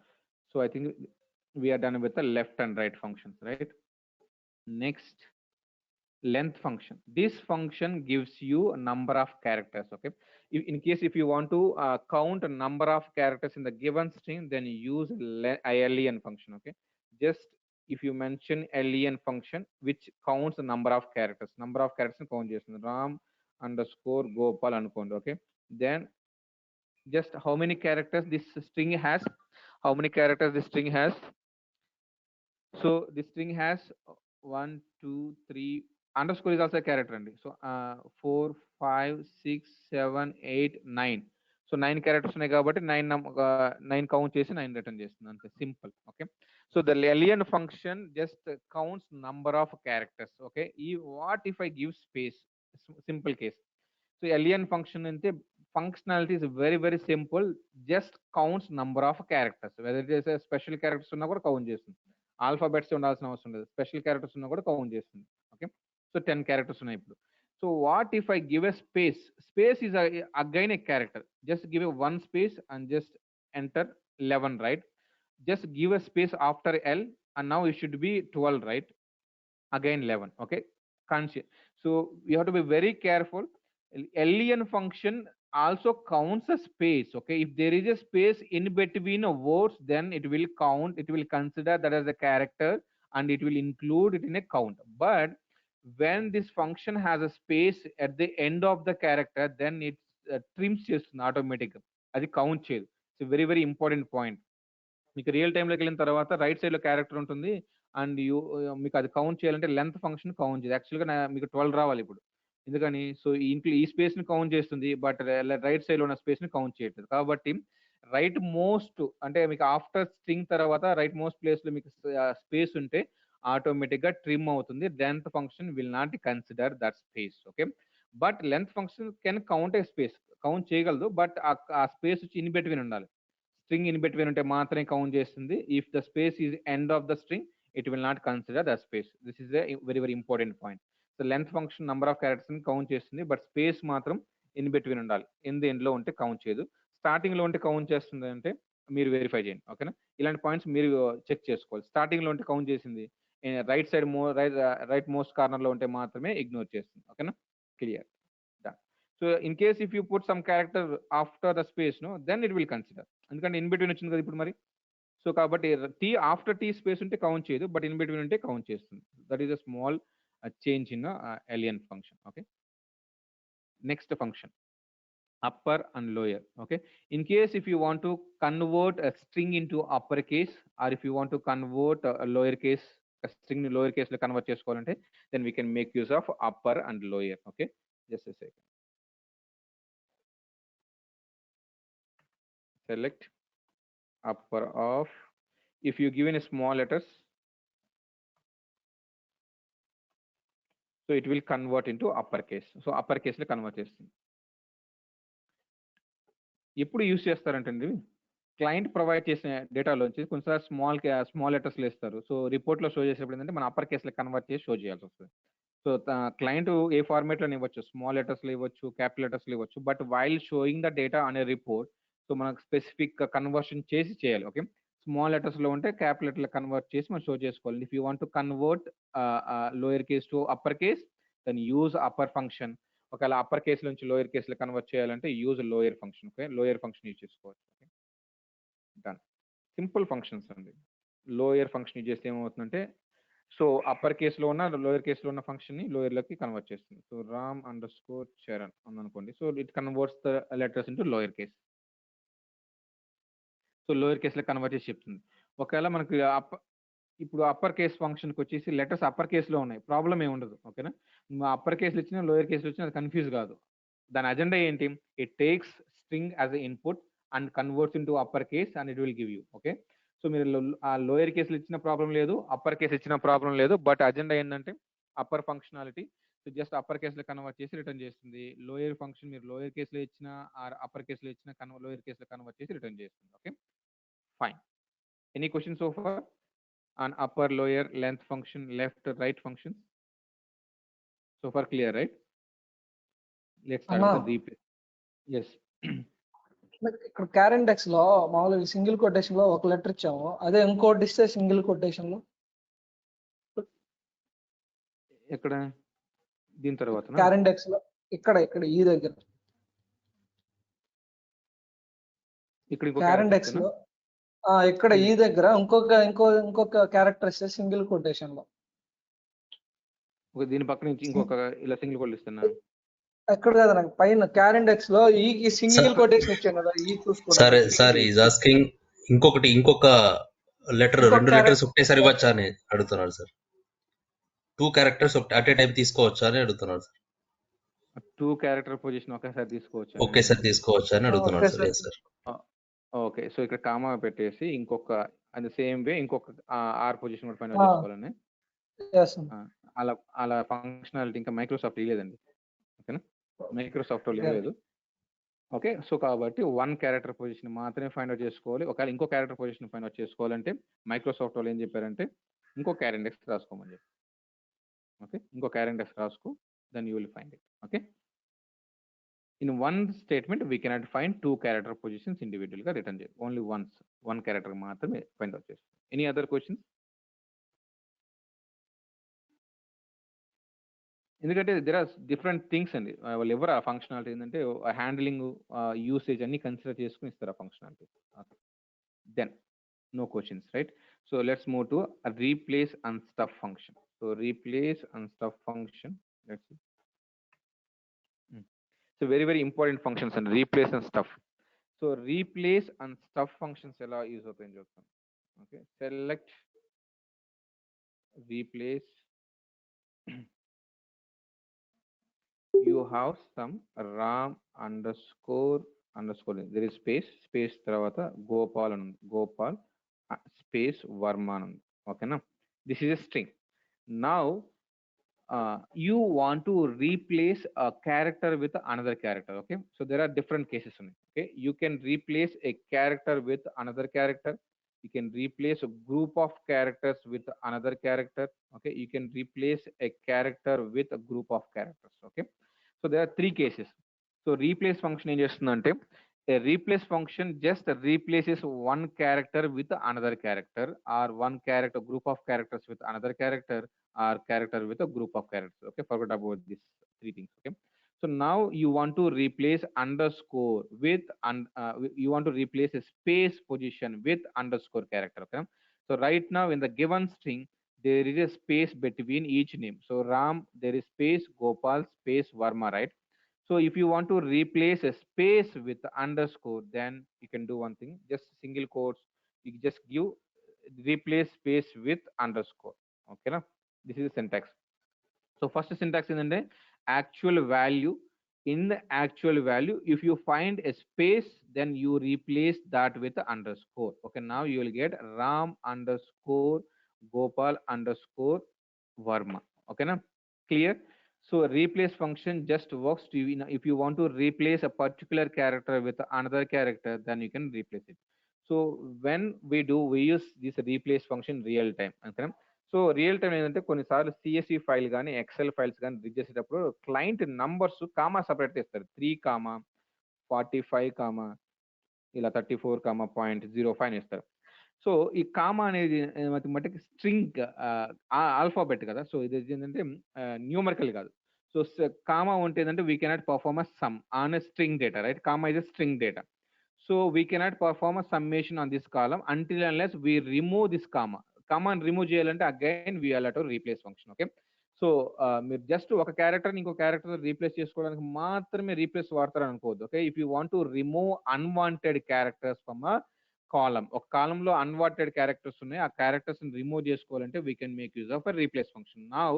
So I think we are done with the left and right functions, right? Next, length function. This function gives you a number of characters. Okay, in case if you want to count a number of characters in the given string, then you use len function. Okay, just if you mention len function which counts the number of characters count చేస్తుంది. ram underscore gopal అనుకోండి. Okay, then just how many characters this string has, how many characters this string has. So this string has 1 2 3 underscore is also a character అండి. So 4 5 6 7 8 9. So 9 characters ఉన్నాయి కాబట్టి 9 count చేసి 9 return చేస్తుంది. అంతే, simple. Okay, so the len function just counts number of characters. Okay, ఈ what if I give space, simple case. So len function అంటే functionality is very very simple. Just counts number of characters. Whether it is special characters ఉన్నా కూడా count చేస్తుంది. Alphabets ఉండాల్సిన అవసరం లేదు. Special characters ఉన్నా కూడా కౌంట్ చేస్తుంది. ఓకే, సో 10 క్యారెక్టర్స్ ఉన్నాయి ఇప్పుడు. So what if I give a space? Space is again a character. Just give a 1 space and just enter 11, right? Just give a space after L and now it should be 12, right? Again 11. Okay, conscious. So you have to be very careful. Len function also counts a space. Okay, if there is a space in between words, then it will count, it will consider that as a character and it will include it in a count. But when this function has a space at the end of the character, then it trims చేస్తుంది ఆటోమేటిక్గా, అది count చేయదు. It's very very important point. మీకు real టైంలోకి వెళ్ళిన తర్వాత right side లో character ఉంటుంది and మీకు అది కౌంట్ చేయాలంటే లెంత్ ఫంక్షన్ కౌంట్ చేయదు. యాక్చువల్గా మీకు 12 రావాలి ఇప్పుడు. ఎందుకని? సో ఇంట్లో ఈ స్పేస్ ని కౌంట్ చేస్తుంది, బట్ రైట్ సైడ్ లో ఉన్న స్పేస్ ని కౌంట్ చేయట్లేదు. కాబట్టి రైట్ మోస్ట్ అంటే మీకు ఆఫ్టర్ స్ట్రింగ్ తర్వాత రైట్ మోస్ట్ ప్లేస్ లో మీకు స్పేస్ ఉంటే ఆటోమేటిక్ గా ట్రిమ్ అవుతుంది. Length function will not consider that space. Okay, but length function can count A space, count చేయగలదు. బట్ ఆ స్పేస్ వచ్చి ఇన్ బిట్వీన్ ఉండాలి. స్ట్రింగ్ ఇన్ బిట్వీన్ ఉంటే మాత్రమే కౌంట్ చేస్తుంది. If the space is end of the string, it will not consider the space. This is a very very important point. So length function number of characters ని count చేస్తుంది, but space మాత్రం in between ఉండాలి. End లో ఉంటే count చేయదు. Starting లో ఉంటే count చేస్తుంది అంటే మీరు వెరిఫై చేయండి. ఓకేనా, ఇలాంటి పాయింట్స్ మీరు చెక్ చేసుకోవాలి. స్టార్టింగ్ లో ఉంటే కౌంట్ చేసింది, right side right most corner లో ఉంటే మాత్రమే ఇగ్నోర్ చేస్తుంది. ఓకేనా, clear, done. So in case if you put some character after the space, no then it will consider. ఎందుకంటే ఇన్ బిట్వీన్ వచ్చింది కదా ఇప్పుడు మరి. సో కాబట్టి టీ ఆఫ్టర్ టీ స్పేస్ ఉంటే కౌంట్ చేయదు, బట్ ఇన్ బిట్వీన్ ఉంటే కౌంట్ చేస్తుంది. That is a small change in alien function. Okay, next function upper and lower. Okay, in case if you want to convert a string into uppercase, or if you want to convert a lowercase, a string ni lowercase lo convert chesukovalante, then we can make use of upper and lower. Okay, just a second. Select upper of, if you given a small letters, so it will convert into upper case. So upper కేస్లో convert చేస్తుంది. ఎప్పుడు use చేస్తారంటే client provide చేసిన డేటాలోంచి కొంచెం small లెటర్స్లో ఇస్తారు. So రిపోర్ట్లో show చేసేప్పుడు ఏంటంటే మన అప్పర్ కేస్లో కన్వర్ట్ చేసి షో చేయాల్సి వస్తుంది. సో క్లయింట్ ఏ ఫార్మేట్లో ఇవ్వచ్చు, స్మాల్ లెటర్స్లో ఇవ్వచ్చు, క్యాపిటల్ లెటర్స్లో ఇవ్వచ్చు. But while showing the data అనే రిపోర్ట్, సో మనకు స్పెసిఫిక్ కన్వర్షన్ చేసి చేయాలి. ఓకే, స్మాల్ లెటర్స్లో ఉంటే క్యాపిటల్ లెటర్లో కన్వర్ట్ చేసి మనం షో చేసుకోవాలి. If you want to convert lower case to upper case, then use upper function. ఒకవేళ అప్పర్ కేస్ నుంచి లోయర్ కేసులో కన్వర్ట్ చేయాలంటే use lower function. Okay, lower function use చేసుకోవచ్చు. Okay, done. సింపుల్ ఫంక్షన్స్ అండి. Lower function use చేస్తే ఏమవుతుందంటే, so upper కేసులో ఉన్న లోయర్ కేసులో ఉన్న ఫంక్షన్ని లోయర్లోకి కన్వర్ట్ చేస్తుంది. So Ram underscore Charan ఉందనుకోండి. So it converts the letters into lower case. So lower కేసులో కన్వర్ట్ చేసి చెప్తుంది. ఒకవేళ మనకి ఇప్పుడు అప్పర్ కేస్ ఫంక్షన్కి వచ్చేసి లెటర్స్ అప్పర్ కేసులో ఉన్నాయి, ప్రాబ్లం ఏమి ఉండదు. ఓకేనా, అప్పర్ కేసులు ఇచ్చినా లోయర్ కేసులు వచ్చినా అది కన్ఫ్యూజ్ కాదు. దాని అజెండా ఏంటి, it takes string as a input and converts into upper case and it will give you. Okay, so మీరు ఆ లోయర్ కేసులు ఇచ్చిన ప్రాబ్లం లేదు, అప్పర్ కేసు ఇచ్చిన ప్రాబ్లం లేదు. బట్ అజెండా ఏంటంటే upper functionality. So just upper కేసులో కన్వర్ట్ చేసి రిటర్న్ చేస్తుంది. లోయర్ ఫంక్షన్ మీరు లోయర్ కేసులో ఇచ్చిన ఆర్ అప్పర్ కేసులో ఇచ్చిన లోయర్ కేసులో కన్వర్ట్ చేసి రిటర్న్ చేస్తుంది. Okay, fine. Any question so far on upper lower length function, left right functions? So far clear, right? Let's start with the replace. Yes. ఇక్కడ క్యారెండెక్స్ లో మామూలుగా సింగిల్ కొటేషన్ లో ఒక లెటర్ ఇచ్చాము, అదే ఇంకోటి ఇస్తే సింగిల్ కొటేషన్ లో ఎక్కడ దీని తర్వాత క్యారెండెక్స్ లో ఇక్కడ ఈ దగ్గర ఇక్కడ క్యారెండెక్స్ లో ఇక్కడ ఈ దగ్గర ఇంకొక క్యారెక్టర్ ఇస్తే సింగిల్ కొటేషన్ లో దీని పక్క నుంచి ఇంకొక ఇలా సింగిల్ కోట్ ఇస్తున్నా. ఎక్కడ కదా నాకు పైన క్యారెండెక్స్ లో ఈ సింగిల్ కొటేషన్ ఇచ్చాను కదా, ఈ చూసుకోండి. సార్ ఈజ్ ఆస్కింగ్ ఇంకొక లెటర్, రెండు లెటర్స్ ఒకటేసారి ఇవ్వచ్చా అని అడుగుతున్నారు sir. 2 characters at a time తీసుకోవచ్చా అని అడుగుతున్నారు సార్. 2 క్యారెక్టర్ పొజిషన్ ఒకేసారి తీసుకోవచ్చా అని అడుగుతున్నారు సార్. ఓకే, సో ఇక్కడ కామా పెట్టేసి ఇంకొక అది సేమ్ వే ఇంకొక ఆర్ పొజిషన్ కూడా ఫైండ్ అవుట్ చేసుకోవాలని అలా ఫంక్షనాలిటీ ఇంకా మైక్రోసాఫ్ట్ ఇవ్వలేదండి. ఓకేనా, మైక్రోసాఫ్ట్ లేదు. ఓకే, సో కాబట్టి 1 క్యారెక్టర్ పొజిషన్ మాత్రమే ఫైండ్ అవుట్ చేసుకోవాలి. ఒకవేళ ఇంకో క్యారెక్టర్ పొజిషన్ ఫైండ్ అవుట్ చేసుకోవాలంటే మైక్రోసాఫ్ట్ వాళ్ళు ఏం చెప్పారంటే ఇంకో క్యారెండెక్స్ రాసుకోమని చెప్పి. ఓకే, ఇంకో క్యారెండెక్స్ రాసుకో, then you will find it. Okay, in one statement we cannot find 2 character positions individually ga return cheyaలి. Only once one character maatrame find out cheస్తాం. Any other questions? ఎందుకంటే there are different things అండి. వాళ్ళు ఎవరు ఆ functionality ఏంటంటే handling usage అన్ని consider చేసుకుని ఇస్తారు ఆ functionality. Then no questions, right? So let's move to a replace unstuff function. So replace unstuff function, let's see. So very important functions and replace and stuff. So replace and stuff functions ela use అవుతాయని చెప్తాం. Okay, select replace. You have some ram underscore there is space తర్వాత gopal and gopal space varma and okay na, this is a string. Now you want to replace a character with another character. Okay, so there are different cases in it. Okay, you can replace a character with another character. You can replace a group of characters with another character. Okay, you can replace a character with a group of characters. Okay, so there are 3 cases. So replace function em chestundante, a replace function just replaces one character with another character, or one character group of characters with another character, or character with a group of characters. Okay, forget about these 3 things. Okay, so now you want to replace underscore with you want to replace a space position with underscore character. Okay, so right now in the given string there is a space between each name. So ram, there is space, gopal space, varma, right? So if you want to replace a space with underscore, then you can do one thing, just single quotes, you just give replace space with underscore. Okay na, this is the syntax. So first syntax is the actual value. In the actual value, if you find a space, then you replace that with the underscore. Okay, now you will get ram underscore gopal underscore varma. Okay na, clear? So replace function just works to you know, if you want to replace a particular character with another character, then you can replace it. So when we use this replace function real time. Okay? So real time ఏంటంటే కొన్నిసార్లు CSV file కానీ XL files కానీ read చేసేటప్పుడు client numbers comma separate చేస్తారు 3 comma 45 comma ఇలా 34 comma 0.05 అని ఇస్తారు. So ఈ కామా అనేది మటుకు స్ట్రింగ్ ఆల్ఫాబెట్ కదా. సో ఇది ఏంటంటే న్యూమరికల్ కాదు. సో కామా ఉంటే ఏంటంటే we cannot perform a sum on a string data, right? Comma is a string data. So we cannot perform a summation on this column until unless we remove this comma. కామాని remove చేయాలంటే again we allow replace function. Okay. So మీరు just ఒక character ఇంకో character replace చేసుకోవడానికి మాత్రమే replace వాడతారు అనుకోవద్దు. Okay. If you want to remove unwanted characters from a column, ఒక కాలంలో అన్వాంటెడ్ క్యారెక్టర్స్ ఉన్నాయి, ఆ క్యారెక్టర్స్ రిమూవ్ చేసుకోవాలంటే we can make use of a replace function. Now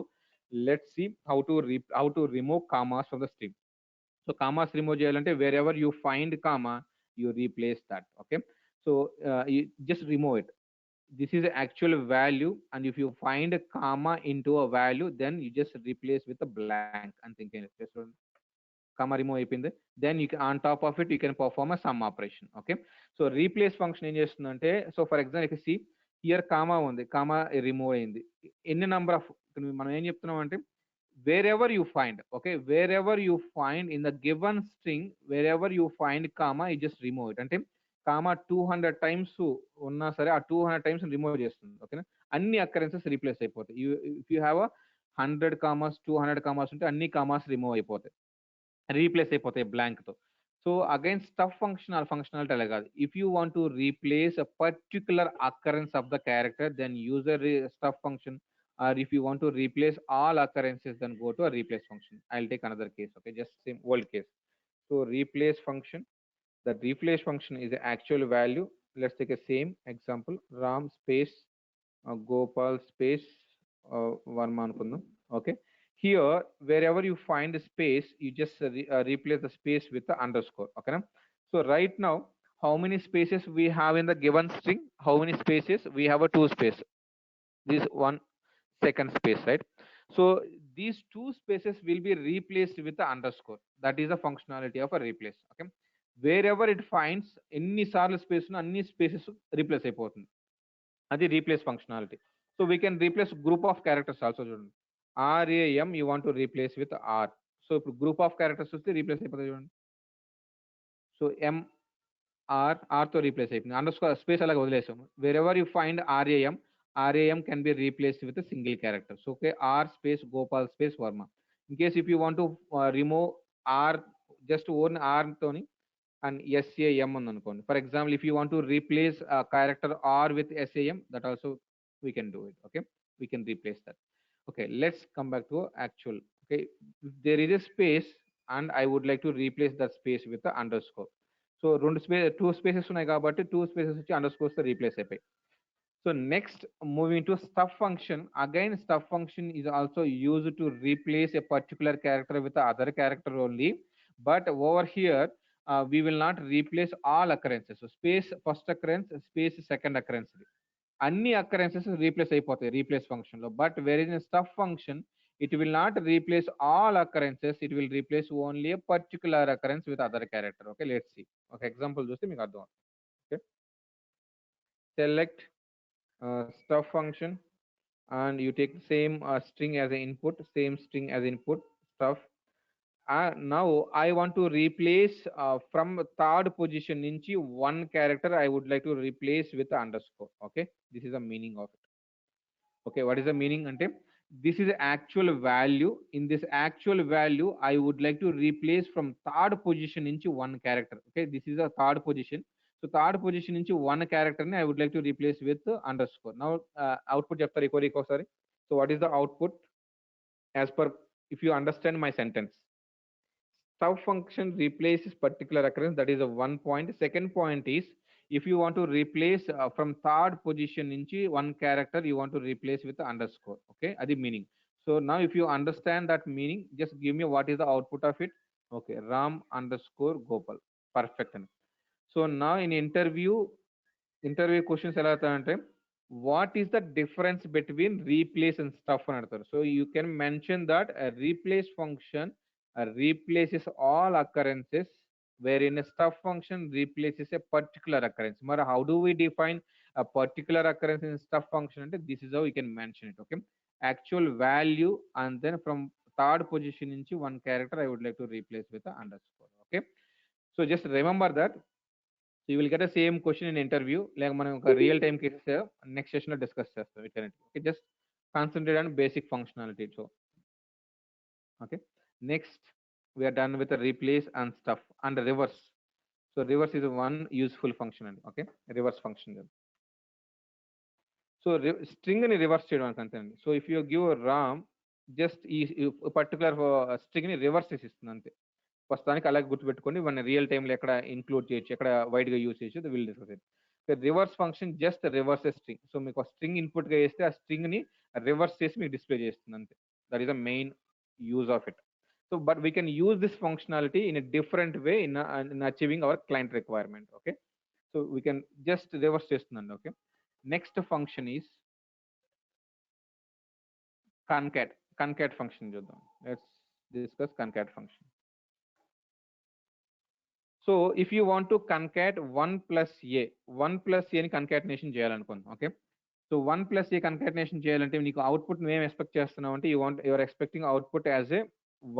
let's see how to remove commas from the string. So commas remove చేయాలంటే wherever you find comma you replace that. Okay. So you just remove it. This is the actual value, and if you find a comma into a value, then you just replace with a blank and thinking just comma remove అయిపోయింది. Then you can, on top of it you can perform a sum operation. Okay. So replace function ఏం చేస్తుందంటే, so for example if you see here comma ఉంది, comma remove అయింది. ఎన్ని number of మనం ఏం చెప్తున్నాం అంటే wherever you find, okay, wherever you find in the given string, wherever you find comma, you just remove it. అంటే comma 200 times ఉన్నా సరే ఆ 200 టైమ్స్ రిమూవ్ చేస్తుంది. ఓకేనా? అన్ని అకరెన్సెస్ రీప్లేస్ అయిపోతాయి. If you have 100 commas 200 commas ఉంటే అన్ని కామాస్ రిమూవ్ అయిపోతాయి, రీప్లేస్ అయిపోతాయి బ్లాంక్ తో. సో అగైన్ స్టఫ్ ఫంక్షనాలిటీ అలా కాదు. If you want to replace a particular occurrence of the character, then use stuff function. Or if you want to replace all occurrences, then go to a replace function. I'll take another case. Okay, just same old case. So replace function, the replace function is the actual value. Let's take a same example. Ram space Gopal space Varma anukundam. Okay, here wherever you find a space, you just replace the space with the underscore. Okay na? So right now how many spaces we have in the given string? How many spaces we have? A two space. This one second space, right? So these two spaces will be replaced with the underscore. That is the functionality of a replace. Okay. Wherever it finds any sarl space no anni spaces replace అయిపోతుంది. అది replace functionality. So we can replace group of characters also. చూడండి, ram you want to replace with r. So ఇప్పుడు group of characters వస్తే replace అయిపోతుంది చూడండి. So r తో replace అయిపోయింది. Underscore space అలాగే వదిలేసాము. wherever you find ram can be replaced with a single character. So okay, r space Gopal space Varma. In case if you want to remove r, just own r toni and sam ఉంది అనుకోండి. For example, if you want to replace a character r with sam, that also we can do it. Okay, we can replace that. Okay, let's come back to actual. Okay, if there is a space and I would like to replace that space with the underscore. So two spaces ఉన్నాయి కాబట్టి two spaces వచ్చి అండర్స్కోర్స్ తో replace అయిపోయి. So next, moving to stuff function. Again, stuff function is also used to replace a particular character with the other character only. But over here, we will not replace all occurrences. So space first occurrence, space second occurrence. అన్ని occurrences replace అయిపోతాయి replace function లో. But whereas in stuff function, it will not replace all occurrences. It will replace only a particular occurrence with other character. Okay, let's see. Okay, example చూస్తే మీకు అర్థం. Okay, select stuff function and you take the same string as an input, same string as input stuff. Now I want to replace from third position nunchi one character I would like to replace with underscore. Okay, this is the meaning of it. Okay, what is the meaning ante, this is the actual value. In this actual value I would like to replace from third position nunchi one character. Okay, this is a third position. So third position నుంచి one character ని I would like to replace with underscore. Now output చెప్తారు ఇంకోసారి. So what is the output as per, if you understand my sentence? Stuff function replaces particular occurrence, that is a one point. Second point is, if you want to replace from third position నుంచి one character you want to replace with underscore. Okay, అది meaning. So now if you understand that meaning, just give me what is the output of it. Okay, Ram underscore Gopal. Perfect. So now in interview questions ఎలా అవుతాయంటే, what is the difference between replace and stuff అని అడతారు. So you can mention that a replace function replaces all occurrences wherein a stuff function replaces a particular occurrence. మరి how do we define a particular occurrence in stuff function అంటే this is how we can mention it. Okay, actual value and then from third position నుంచి one character I would like to replace with a underscore. Okay, so just remember that. So you will get the same question in interview like మనం ఒక real time cases next session లో discuss చేస్తాం వీటన్నిటి. Okay, just concentrate on basic functionality. So okay, next we are done with the replace and stuff and reverse. So reverse is one useful function అండి. Okay, reverse function. So string ని reverse చేయడానికి అంతే అండి. So if you give Ram just ఈ particular string ని reverse చేసి ఇస్తుంది అంతే. ప్రస్తుతానికి అలాగే గుర్తుపెట్టుకోండి, మన రియల్ టైంలో ఎక్కడ ఇంక్లూడ్ చేయొచ్చు, ఎక్కడ వైడ్ గా యూజ్ చేయొచ్చు, will discuss it. Reverse function just reverse string. So మీకు స్ట్రింగ్ ఇన్పుట్ గా వేస్తే ఆ స్ట్రింగ్ ని రివర్స్ చేసి మీకు డిస్ప్లే చేస్తుంది అంతే. That is the main use of it. So but we can use this functionality in a different way in achieving our client requirement. Okay, so we can just reverse చేస్తుందండి. Okay, next function is concat. Concat function చూద్దాం. Let's discuss concat function. So if you want to concat 1+a ని concatenation చేయాలనుకుందాం. Okay, so 1+a concatenation చేయాలంటే నీకు output మేము expect చేస్తున్నాం అంటే your expecting output as a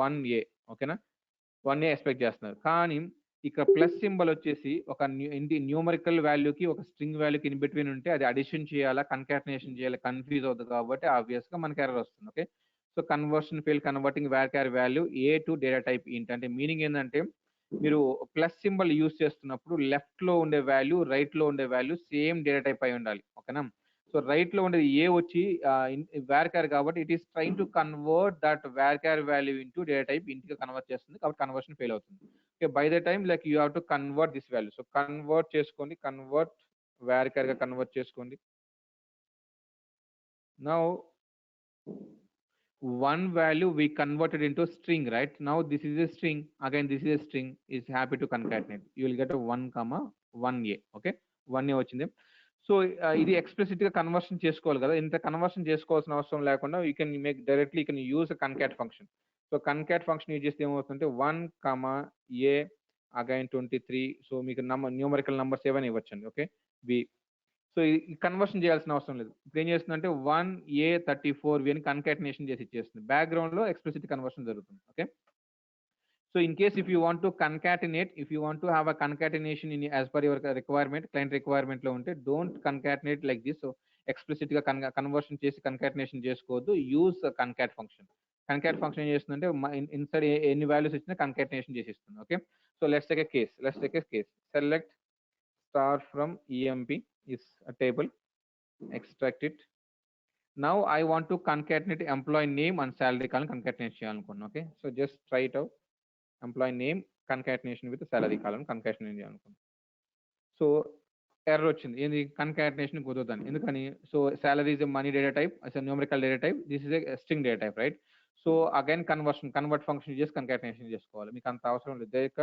1a. ఓకేనా, 1a expect చేస్తున్నారు. కానీ ఇక్కడ ప్లస్ సింబల్ వచ్చేసి ఒక న్యూమరికల్ వాల్యూకి ఒక స్ట్రింగ్ వాల్యూకి ఇన్ బిట్వీన్ ఉంటే అది అడిషన్ చేయాలా కన్కాటినేషన్ చేయాలా కన్ఫ్యూజ్ అవుతుంది కాబట్టి ఆబ్వియస్ గా మనకి ఎర్రర్ వస్తుంది. Okay, so conversion fail converting where value a to data type int అంటే మీనింగ్ ఏంటంటే మీరు ప్లస్ సింబల్ యూజ్ చేస్తున్నప్పుడు లెఫ్ట్ లో ఉండే వాల్యూ రైట్ లో ఉండే వాల్యూ సేమ్ డేటా టైప్ అయి ఉండాలి. ఓకేనా, సో రైట్ లో ఉండేది ఏ వచ్చి వేర్కార్ కాబట్టి it is trying to convert that varchar value into data type ఇంటికి కన్వర్ట్ చేస్తుంది కాబట్టి కన్వర్షన్ ఫెయిల్ అవుతుంది. Okay, by the time like you have to convert this value. So convert చేసుకోండి, కన్వర్ట్ వేర్కార్ గా కన్వర్ట్ చేసుకోండి. Now one value we converted into string, right? Now this is a string, again this is a string, is happy to concatenate. You will get a 1,1a. okay, 1a వచ్చింది. So ఇది explicit గా conversion చేసుకోవాలి కదా, ఇంత conversion చేసుకోవాల్సిన అవసరం లేకుండా you can make directly you can use concat function. So concat function use చేస్తే ఏమవుతుందంటే 1,a అగైన్ 23. సో మీకు న్యూమరికల్ నంబర్స్ ఏమైనా ఇవ్వచ్చండి. Okay, B. సో ఈ కన్వర్షన్ చేయాల్సిన అవసరం లేదు. ఇప్పుడు ఏం చేస్తుందంటే 1a34v అని కన్కాటినేషన్ చేసి ఇచ్చేస్తుంది. బ్యాక్గ్రౌండ్ లో ఎక్స్ప్లిసిట్ కన్వర్షన్ జరుగుతుంది. Okay, so in case if you want to concatenate, if you want to have a concatenation in as per your requirement, client requirement లో ఉంటే don't concatenate like this. So explicit గా conversion చేసి concatenation చేసుకోవద్దు, use concat function. Concat function ఏం చేస్తుందంటే inside ఎన్ని values ఇచ్చినా concatenation చేసి ఇస్తుంది. Okay, so let's take a case. Select star from emp is a table, extract it. Now I want to concatenate employee name and salary column concatenate చేయాలనుకున్నాను. Okay, so just try it out. Employee name concatenation with salary column concatenation చేయాలనుకున్నాను. So error వచ్చింది, ఏంది concatenation కుదరదని. ఎందుకని? So salary is money data type, numerical data type, this is a string data type, right? So again convert function చేసి concatenation చేసుకోవాలి. మీకు అంత అవసరం లేదు, డైరెక్ట్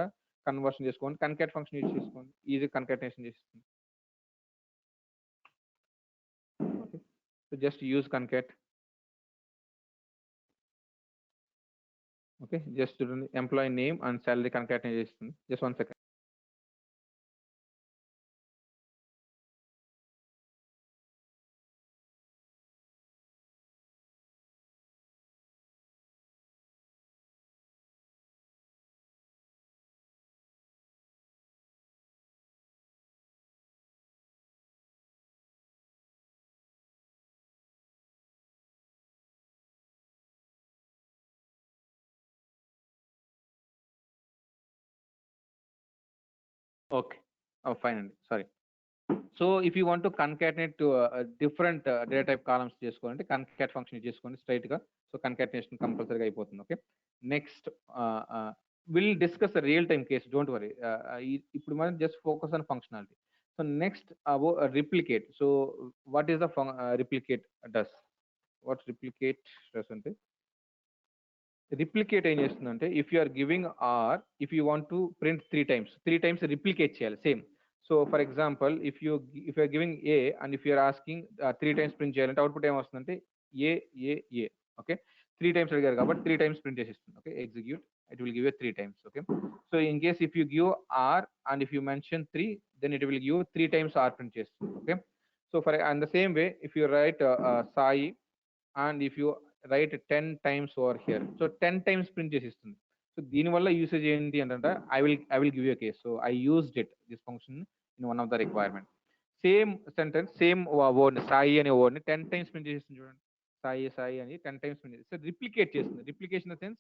కన్వర్షన్ చేసుకోండి, కన్కాట్ ఫంక్షన్ యూజ్ చేసుకోండి, ఈజీ కన్కాటినేషన్ చేస్తుంది. Okay, so just use concat. Okay, just employee name and salary concatenation. Just 1 second. Okay, oh fine అండి, sorry. So if you want to concatenate two different data type columns చేసుకోవాలంటే concat function చేసుకొని straight గా, so concatenation కంపల్సరీగా అయిపోతుంది. Okay, next will discuss real time case, don't worry. ఇప్పుడు మనం just focus on functionality. So next replicate. So what is the replicate does? What replicate does అంటే, replicate ఏం చేస్తుందంటే if you are giving or, if you want to print three times replicate చేయాలి same. So for example if you're giving a and if you're asking 3 times print చేయాలంటే output ఏమొస్తుందంటే ఏ ఏ ఏ okay 3 times అడిగారు కాబట్టి 3 times print చేసిస్తుంది okay execute it will give you 3 times okay. So in case if you give r and if you mention 3 then it will give 3 times r print చేస్తుంది okay. So for and the same way if you write sai and if you write 10 times over here so 10 times print చేసిస్తుంది. So దీనివల్ల usage ఏంటి అంటే I will give you case. So I used it this function in one of the requirement. Same sentence same word Sai అనే వర్డ్ని 10 times print చేస్తుంది చూడండి. సాయి సాయి అని 10 times print చేస్తుంది. So replicate చేస్తుంది. Replication the sense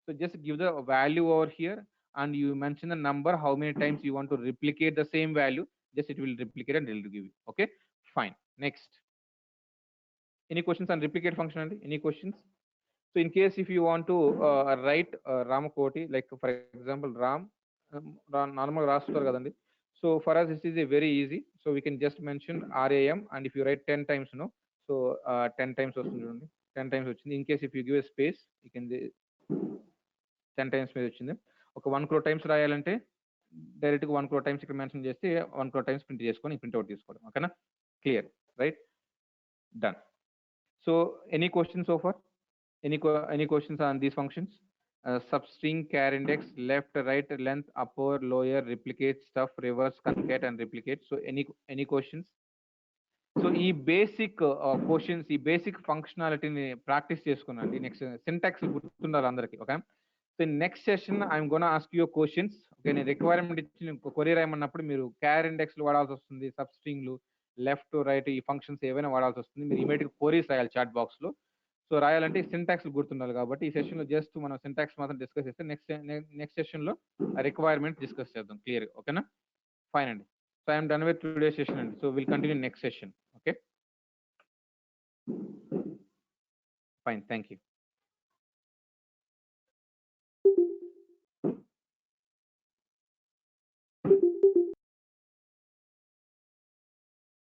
so just give the value over here and you mention the number how many times you want to replicate the same value just it will replicate and it will give you okay fine. Next any questions on replicate function అండి? Any questions? So in case if you want to write Ram Koti, like for example Ram, normal raster kadandi. So for us this is a very easy. So we can just mention RAM and if you write 10 times, no, so 10 times వస్తుంది చూడండి. 10 times వచ్చింది. In case if you give a space, you can 10 times మీద వచ్చింది. ఒక 1 crore times రాయాలంటే direct గా 1 crore times ఇక్కడ mention చేస్తే 1 crore times ప్రింట్ చేసుకొని ప్రింట్ అవుట్ తీసుకోవడం. ఓకేనా? Clear, right? Done. So any questions so far? Any questions on these functions? Substring, char index, left, right, length, upper, lower, replicate, stuff, reverse, concat, and replicate. So any questions? So ఈ basic questions ఈ basic ఫంక్షనాలిటీని practice చేసుకున్నాండి. Next syntax గుర్తున్నారు అందరికి. Okay. So next session I'm gonna ask you questions. Okay, నేను requirement ఇచ్చి కొరీ రాయమన్నప్పుడు మీరు క్యార్ ఇండెక్స్లు వాడాల్సి వస్తుంది, సబ్స్ట్రింగ్లు, left right ఈ functions ఏవైనా వాడాల్సి వస్తుంది. మీరు ఇమీడియట్ క్వరీస్ రాయాలి చాట్ బాక్స్ లో. సో రాయాలంటే సింటాక్స్ గుర్తుండాలి కాబట్టి ఈ సెషన్ లో జస్ట్ మనం సింటాక్స్ మాత్రం డిస్కస్ చేస్తే నెక్స్ట్ సెషన్ లో రిక్వైర్మెంట్ డిస్కస్ చేద్దాం క్లియర్. ఓకేనా? ఫైన్ అండి. So I'm done with today session అండి. So will continue next session. Okay fine, thank you.